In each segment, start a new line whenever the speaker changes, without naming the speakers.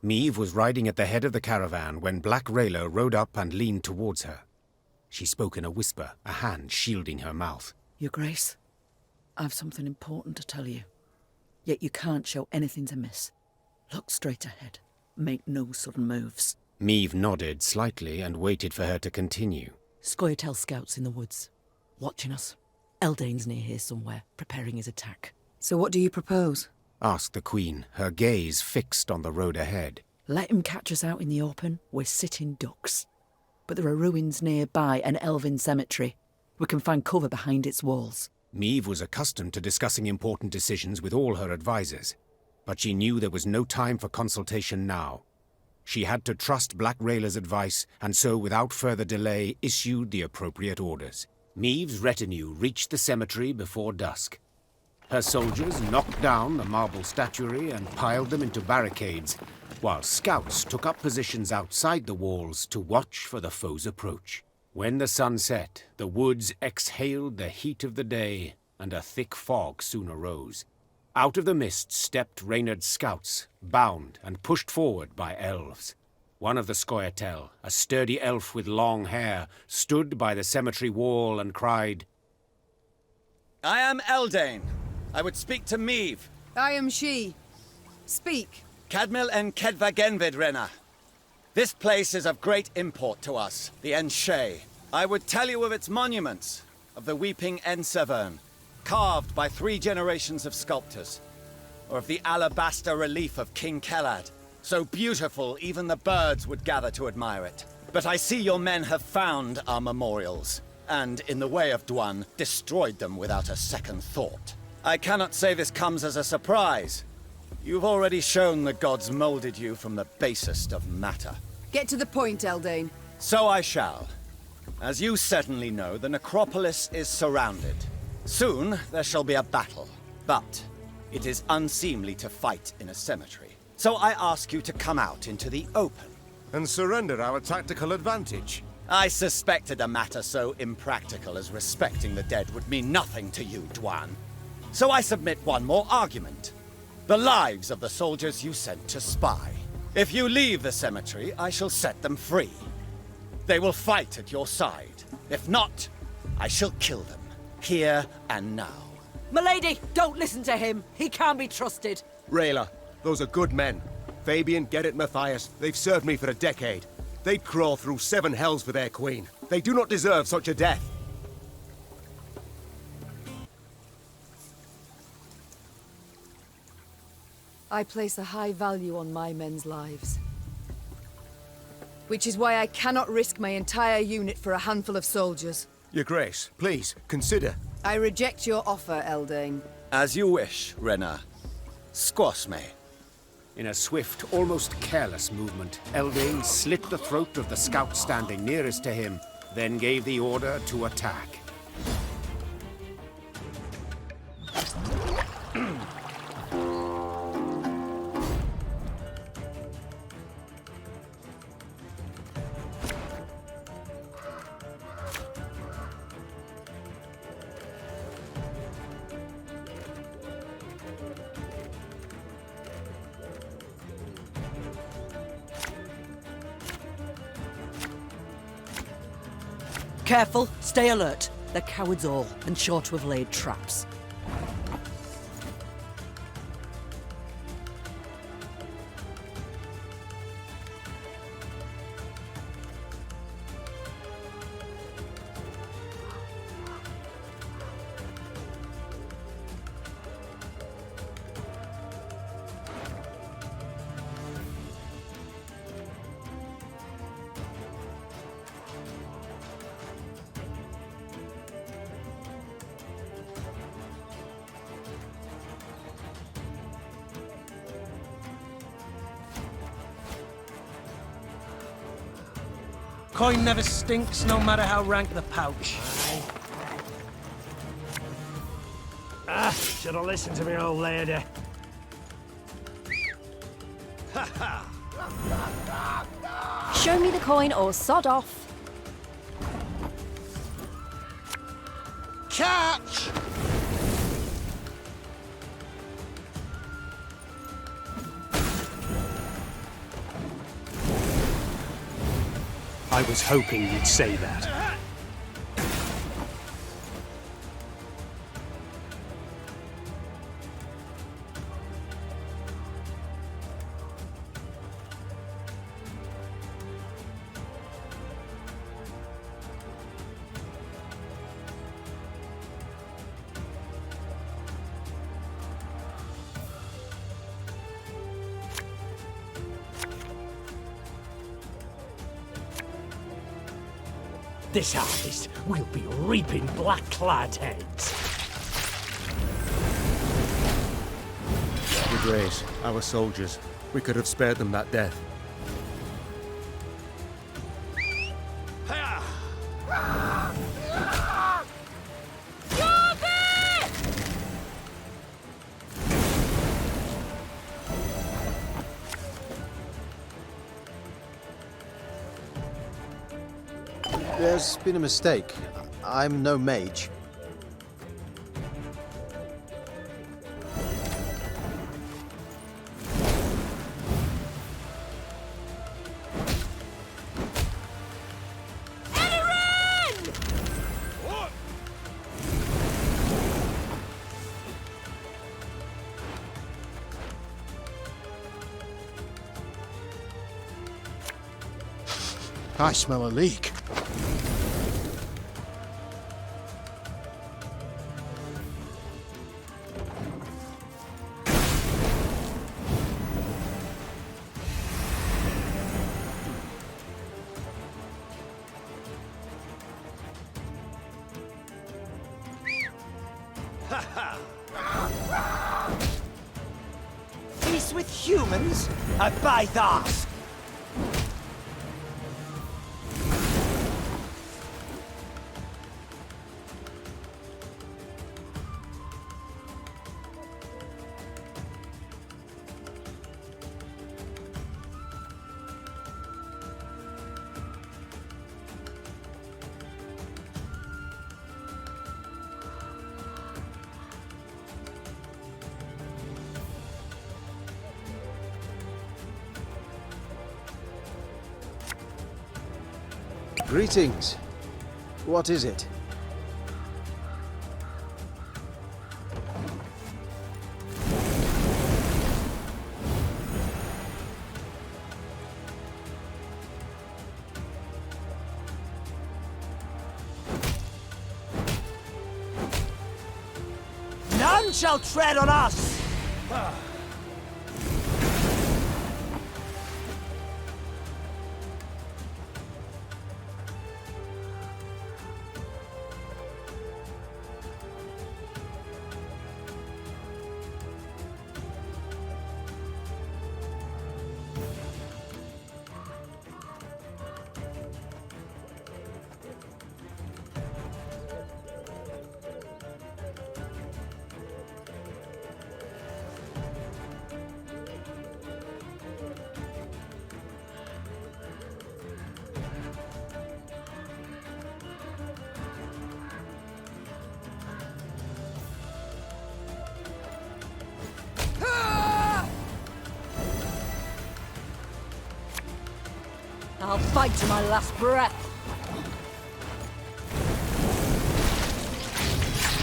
Meve was riding at the head of the caravan when Black Rayla rode up and leaned towards her. She spoke in a whisper, a hand shielding her mouth.
Your Grace, I've something important to tell you. Yet you can't show anything to miss. Look straight ahead. Make no sudden moves.
Meve nodded slightly and waited for her to continue.
Scoia'tael scouts in the woods, watching us. Eldain's near here somewhere, preparing his attack. So what do you propose?
Asked the Queen, her gaze fixed on the road ahead.
Let him catch us out in the open. We're sitting ducks. But there are ruins nearby, an elven cemetery. We can find cover behind its walls.
Meve was accustomed to discussing important decisions with all her advisors, but she knew there was no time for consultation now. She had to trust Black Rayla's advice, and so without further delay issued the appropriate orders. Meve's retinue reached the cemetery before dusk. Her soldiers knocked down the marble statuary and piled them into barricades, while scouts took up positions outside the walls to watch for the foe's approach. When the sun set, the woods exhaled the heat of the day, and a thick fog soon arose. Out of the mist stepped Reynard's scouts, bound and pushed forward by elves. One of the Scoia'tael, a sturdy elf with long hair, stood by the cemetery wall and cried,
I am Eldain. I would speak to Meve.
I am she. Speak.
Cadmil and Kedva Genvid, Renna. This place is of great import to us, the Enshe. I would tell you of its monuments, of the weeping Ensevern, carved by 3 generations of sculptors, or of the alabaster relief of King Kellad, so beautiful even the birds would gather to admire it. But I see your men have found our memorials, and, in the way of Dwan, destroyed them without a second thought. I cannot say this comes as a surprise. You've already shown the gods molded you from the basest of matter.
Get to the point, Eldain.
So I shall. As you certainly know, the necropolis is surrounded. Soon there shall be a battle, but it is unseemly to fight in a cemetery. So I ask you to come out into the open.
And surrender our tactical advantage.
I suspected a matter so impractical as respecting the dead would mean nothing to you, Dwan. So I submit one more argument. The lives of the soldiers you sent to spy. If you leave the cemetery, I shall set them free. They will fight at your side. If not, I shall kill them, here and now.
Milady, don't listen to him. He can't be trusted.
Rayla, those are good men. Fabian, Gerrit, Matthias, they've served me for a decade. They'd crawl through 7 hells for their queen. They do not deserve such a death.
I place a high value on my men's lives. Which is why I cannot risk my entire unit for a handful of soldiers.
Your Grace, please, consider.
I reject your offer, Eldain.
As you wish, Renna. Squash me.
In a swift, almost careless movement, Eldain slit the throat of the scout standing nearest to him, then gave the order to attack.
Careful, stay alert. They're cowards all, and sure to have laid traps.
Coin never stinks, no matter how rank the pouch.
Should have listened to me old lady.
Show me the coin or sod off.
Catch! was hoping you'd say that. This harvest, we'll be reaping black-clad heads.
The Greys, our soldiers. We could have spared them that death.
There's been a mistake. I'm no mage. I smell a leak.
Peace with humans? I bite that!
Greetings. What is it?
None shall tread on us!
I'll fight to my last breath.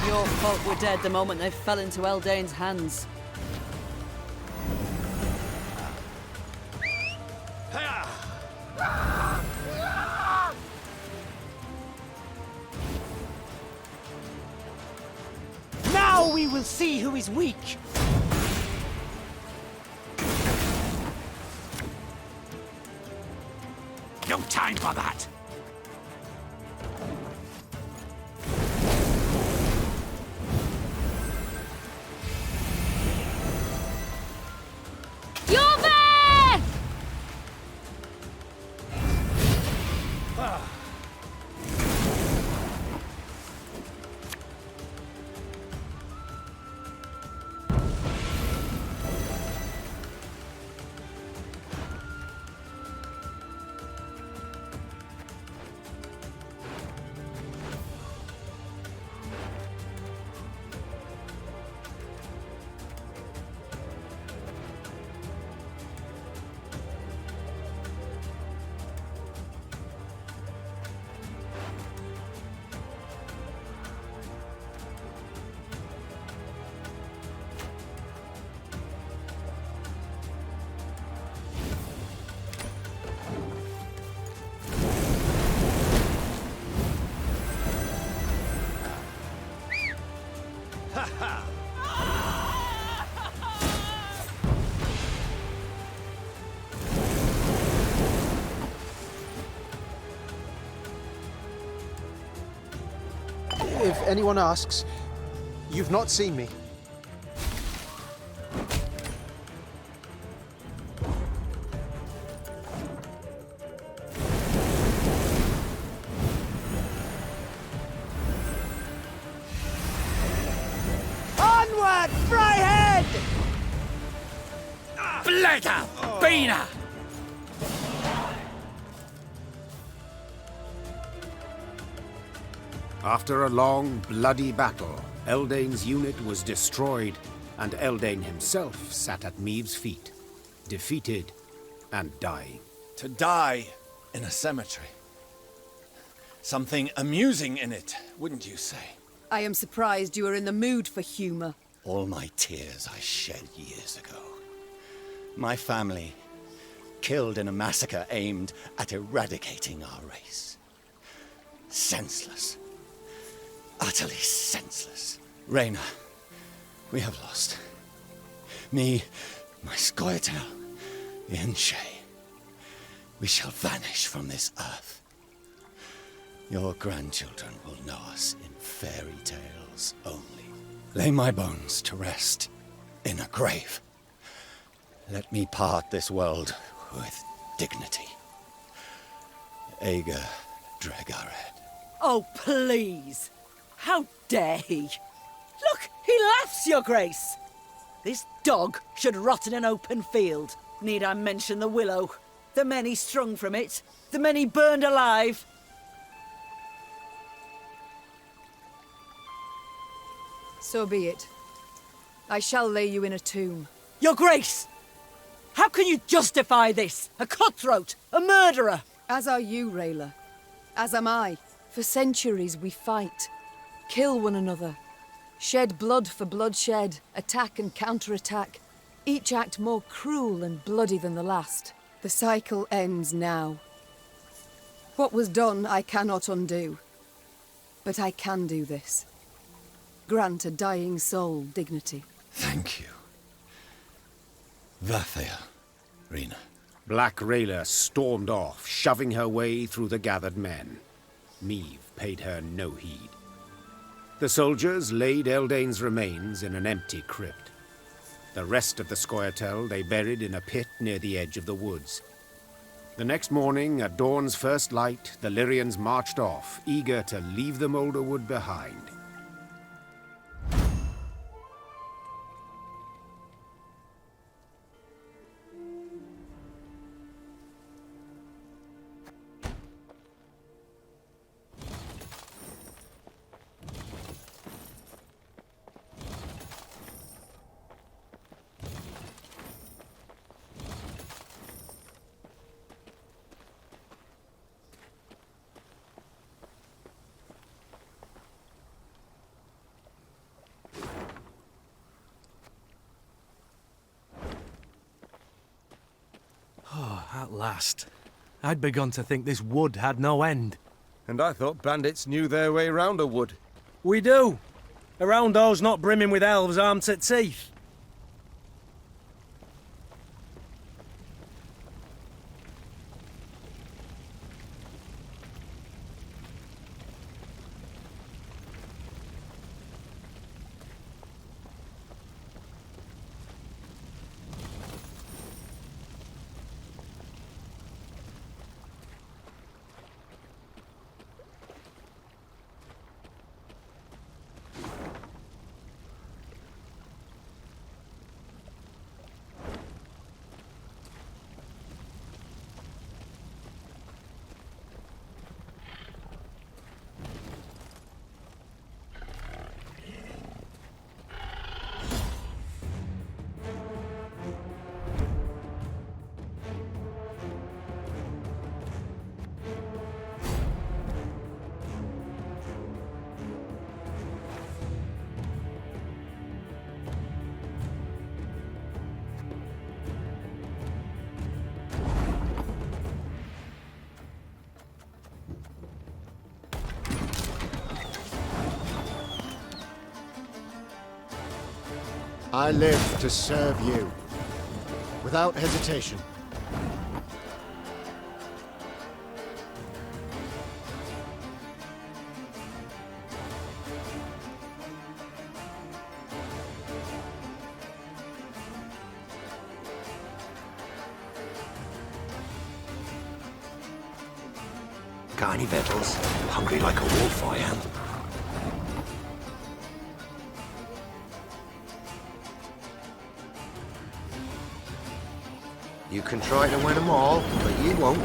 Your folk were dead the moment they fell into Eldain's hands.
Now we will see who is weak!
No time for that!
You're there!
If anyone asks, you've not seen me.
Onward, Fryhead!
Blegger! Beaner!
After a long, bloody battle, Eldain's unit was destroyed, and Eldain himself sat at Meave's feet, defeated and dying.
To die in a cemetery. Something amusing in it, wouldn't you say?
I am surprised you are in the mood for humour.
All my tears I shed years ago. My family, killed in a massacre aimed at eradicating our race. Senseless. Utterly senseless. Reyna, we have lost. Me, my Scoia'tael, the Enshe. We shall vanish from this earth. Your grandchildren will know us in fairy tales only. Lay my bones to rest in a grave. Let me part this world with dignity. Ager Dregared.
Oh, please! How dare he? Look, he laughs, Your Grace! This dog should rot in an open field. Need I mention the willow? The men he strung from it? The men he burned alive?
So be it. I shall lay you in a tomb.
Your Grace! How can you justify this? A cutthroat! A murderer!
As are you, Rayla. As am I. For centuries we fight. Kill one another. Shed blood for bloodshed. Attack and counterattack. Each act more cruel and bloody than the last. The cycle ends now. What was done I cannot undo. But I can do this. Grant a dying soul dignity.
Thank you. Vathea, Rena.
Black Rayla stormed off, shoving her way through the gathered men. Meave paid her no heed. The soldiers laid Eldain's remains in an empty crypt. The rest of the Scoia'tael they buried in a pit near the edge of the woods. The next morning, at dawn's first light, the Lyrians marched off, eager to leave the Moulderwood behind.
At last. I'd begun to think this wood had no end.
And I thought bandits knew their way round a wood.
We do. Around those not brimming with elves armed to teeth.
I live to serve you. Without hesitation.
Got any victuals? Hungry like a wolf, I am.
You can try to win them all, but you won't.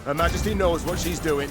Her Majesty knows what she's doing.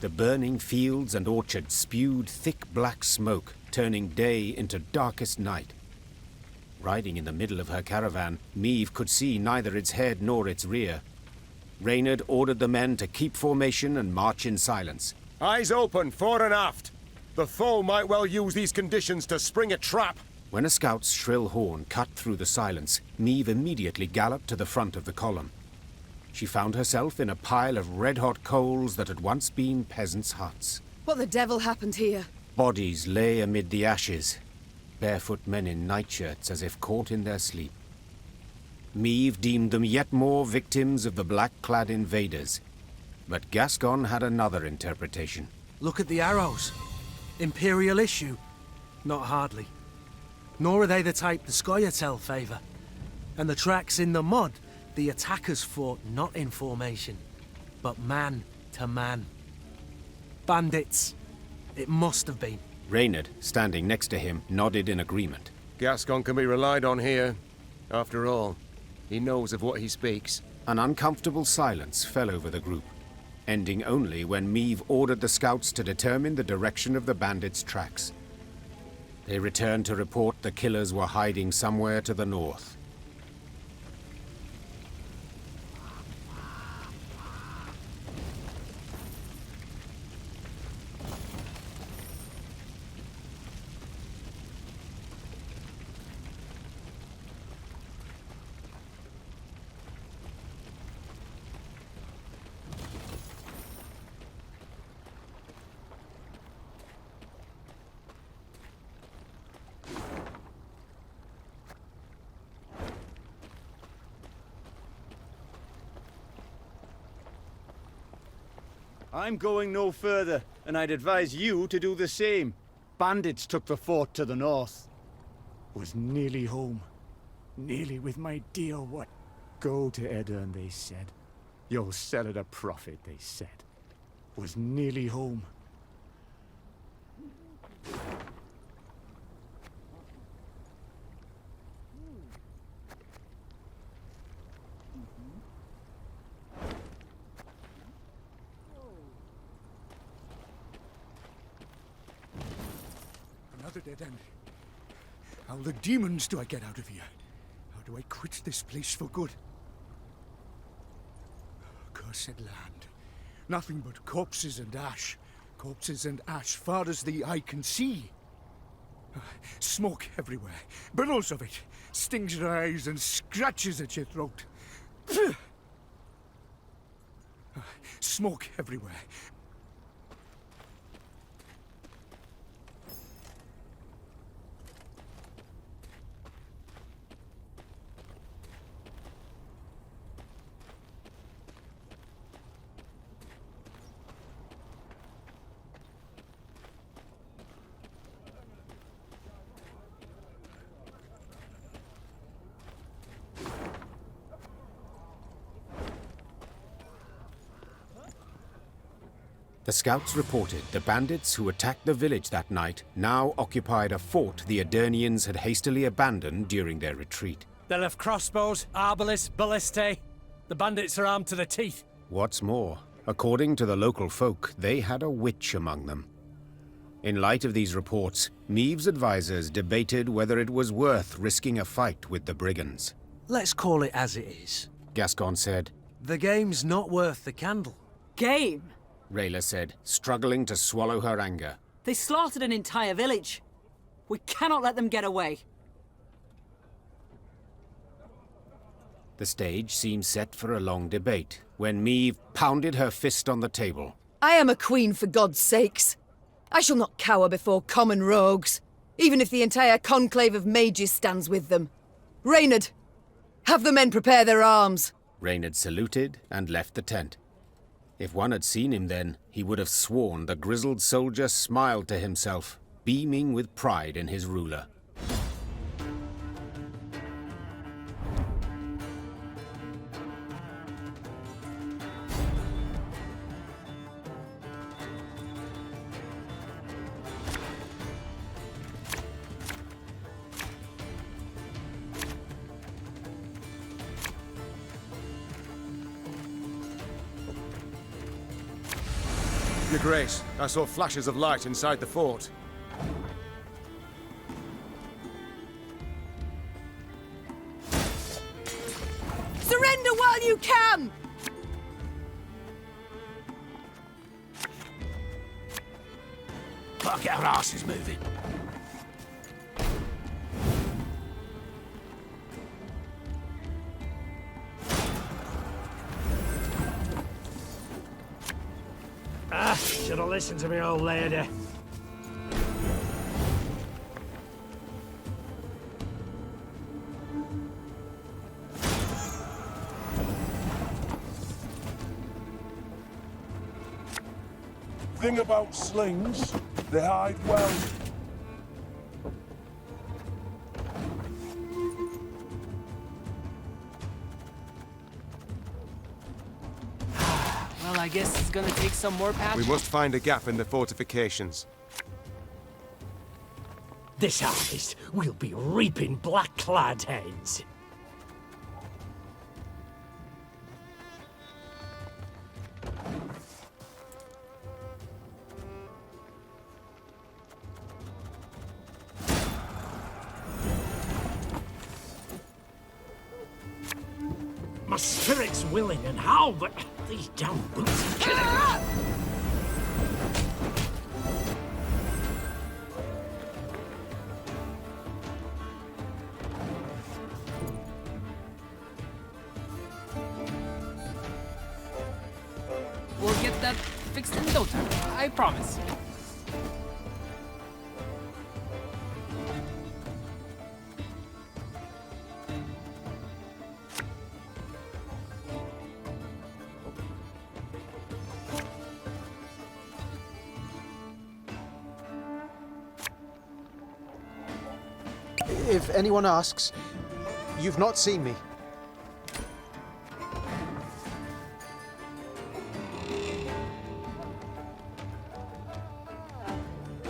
The burning fields and orchards spewed thick black smoke, turning day into darkest night. Riding in the middle of her caravan, Meve could see neither its head nor its rear. Reynard ordered the men to keep formation and march in silence.
Eyes open, fore and aft. The foe might well use these conditions to spring a trap.
When a scout's shrill horn cut through the silence, Meve immediately galloped to the front of the column. She found herself in a pile of red-hot coals that had once been peasants' huts.
What the devil happened here?
Bodies lay amid the ashes, barefoot men in nightshirts as if caught in their sleep. Meve deemed them yet more victims of the black-clad invaders. But Gascon had another interpretation.
Look at the arrows. Imperial issue? Not hardly. Nor are they the type the Scoia'tael favour. And the tracks in the mud, the attackers fought not in formation, but man to man. Bandits. It must have been.
Reynard, standing next to him, nodded in agreement.
Gascon can be relied on here. After all, he knows of what he speaks.
An uncomfortable silence fell over the group, ending only when Meve ordered the scouts to determine the direction of the bandits' tracks. They returned to report the killers were hiding somewhere to the north.
I'm going no further, and I'd advise you to do the same. Bandits took the fort to the north.
Was nearly home. Nearly with my dear what? Go to Eldain, they said. You'll sell at a profit, they said. Was nearly home. at dead end. How the demons do I get out of here? How do I quit this place for good? Cursed land. Nothing but corpses and ash. Corpses and ash far as the eye can see. Smoke everywhere. Billows of it. Stings your eyes and scratches at your throat. Smoke everywhere.
The scouts reported the bandits who attacked the village that night now occupied a fort the Edirnians had hastily abandoned during their retreat.
They'll have crossbows, arbalists, ballistae. The bandits are armed to the teeth.
What's more, according to the local folk, they had a witch among them. In light of these reports, Meave's advisors debated whether it was worth risking a fight with the brigands.
Let's call it as it is.
Gascon said.
The game's not worth the candle.
Game?
Rayla said, struggling to swallow her anger.
They slaughtered an entire village. We cannot let them get away.
The stage seemed set for a long debate, when Meave pounded her fist on the table.
I am a queen, for God's sakes. I shall not cower before common rogues, even if the entire conclave of mages stands with them. Reynard, have the men prepare their arms.
Reynard saluted and left the tent. If one had seen him then, he would have sworn the grizzled soldier smiled to himself, beaming with pride in his ruler.
Your Grace, I saw flashes of light inside the fort.
Surrender while you can!
Can't get our asses moving.
Should have listened to me, old lady.
Thing about slings, they hide well.
Well, I guess it's gonna take some more patching.
We must find a gap in the fortifications.
This harvest, we'll be reaping black-clad heads. My spirit's willing and how, but these damn boots are killing me.
We'll get that fixed in no time, I promise.
If anyone asks, you've not seen me.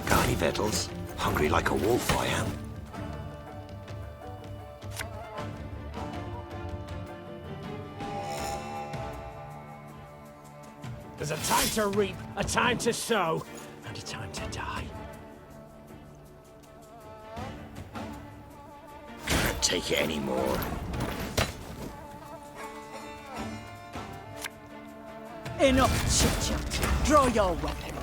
Got any victuals? Hungry like a wolf, I am.
There's a time to reap, a time to sow, and a time to die.
take it anymore.
Enough chit-chat. Draw your weapon.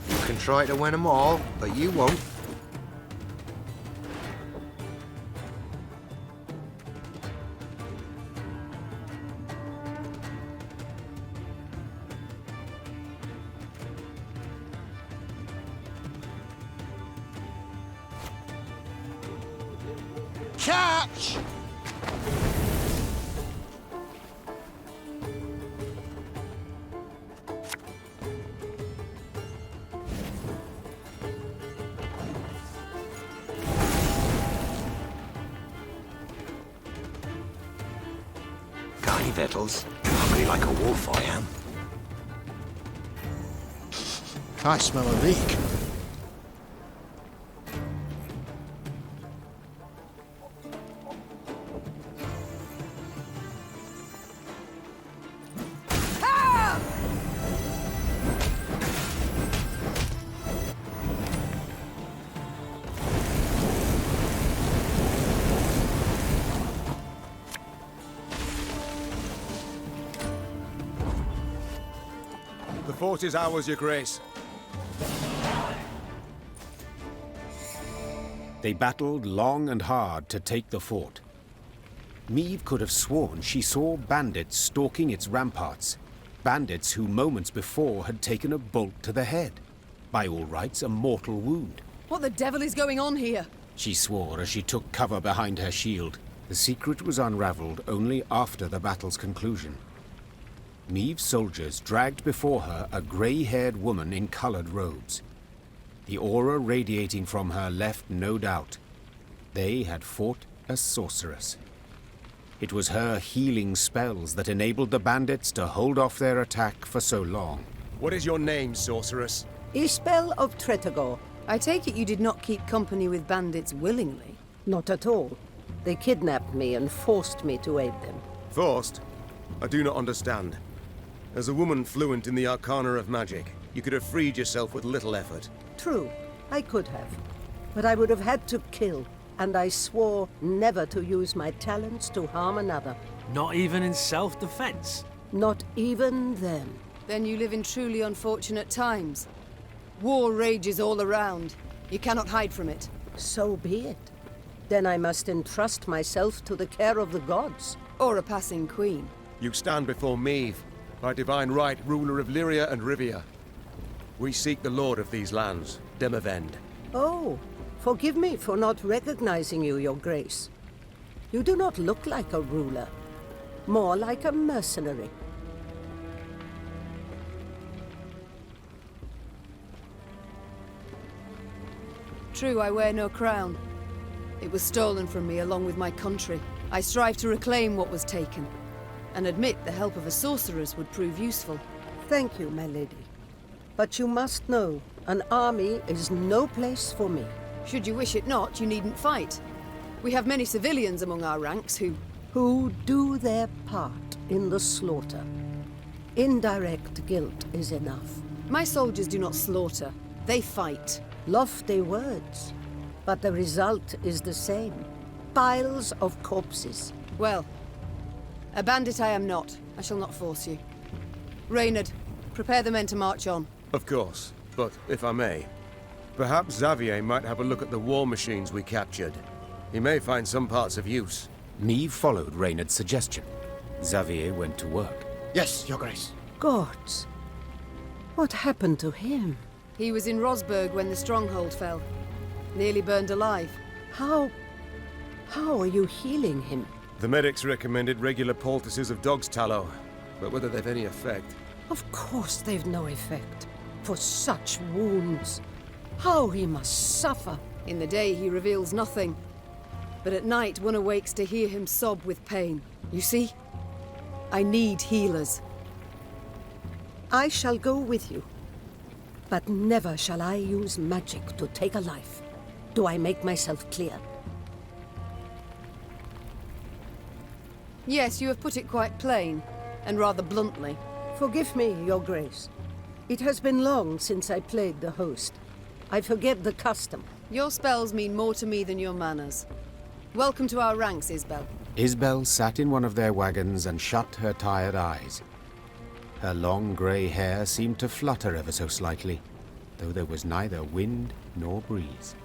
You can try to win them all, but you won't.
Catch!
Got any victuals? Hungry like a wolf, I am.
I smell a leak.
The fort is ours, Your Grace.
They battled long and hard to take the fort. Meve could have sworn she saw bandits stalking its ramparts. Bandits who moments before had taken a bolt to the head. By all rights, a mortal wound.
What the devil is going on here?
She swore as she took cover behind her shield. The secret was unraveled only after the battle's conclusion. Meve's soldiers dragged before her a grey-haired woman in colored robes. The aura radiating from her left no doubt. They had fought a sorceress. It was her healing spells that enabled the bandits to hold off their attack for so long.
What is your name, sorceress?
Isbel of Tretogor.
I take it you did not keep company with bandits willingly?
Not at all. They kidnapped me and forced me to aid them.
Forced? I do not understand. As a woman fluent in the arcana of magic, you could have freed yourself with little effort.
True, I could have. But I would have had to kill, and I swore never to use my talents to harm another.
Not even in self-defense?
Not even then.
Then you live in truly unfortunate times. War rages all around. You cannot hide from it.
So be it. Then I must entrust myself to the care of the gods.
Or a passing queen.
You stand before Meve, by divine right ruler of Lyria and Rivia. We seek the lord of these lands, Demavend.
Oh, forgive me for not recognizing you, Your Grace. You do not look like a ruler. More like a mercenary.
True, I wear no crown. It was stolen from me along with my country. I strive to reclaim what was taken, and admit the help of a sorceress would prove useful.
Thank you, my lady. But you must know, an army is no place for me.
Should you wish it not, you needn't fight. We have many civilians among our ranks who
do their part in the slaughter. Indirect guilt is enough.
My soldiers do not slaughter, they fight.
Lofty words, but the result is the same. Piles of corpses.
Well, a bandit I am not. I shall not force you. Reynard, prepare the men to march on.
Of course, but if I may, perhaps Xavier might have a look at the war machines we captured. He may find some parts of use.
Meve followed Reynard's suggestion. Xavier went to work.
Yes, Your Grace.
Gods. What happened to him?
He was in Rosberg when the Stronghold fell. Nearly burned alive.
How are you healing him?
The medics recommended regular poultices of dog's tallow, but whether they've any effect...
Of course they've no effect. For such wounds. How he must suffer.
In the day he reveals nothing. But at night one awakes to hear him sob with pain. You see? I need healers.
I shall go with you. But never shall I use magic to take a life. Do I make myself clear?
Yes, you have put it quite plain, and rather bluntly.
Forgive me, Your Grace. It has been long since I played the host. I forgive the custom.
Your spells mean more to me than your manners. Welcome to our ranks, Isbel.
Isbel sat in one of their wagons and shut her tired eyes. Her long grey hair seemed to flutter ever so slightly, though there was neither wind nor breeze.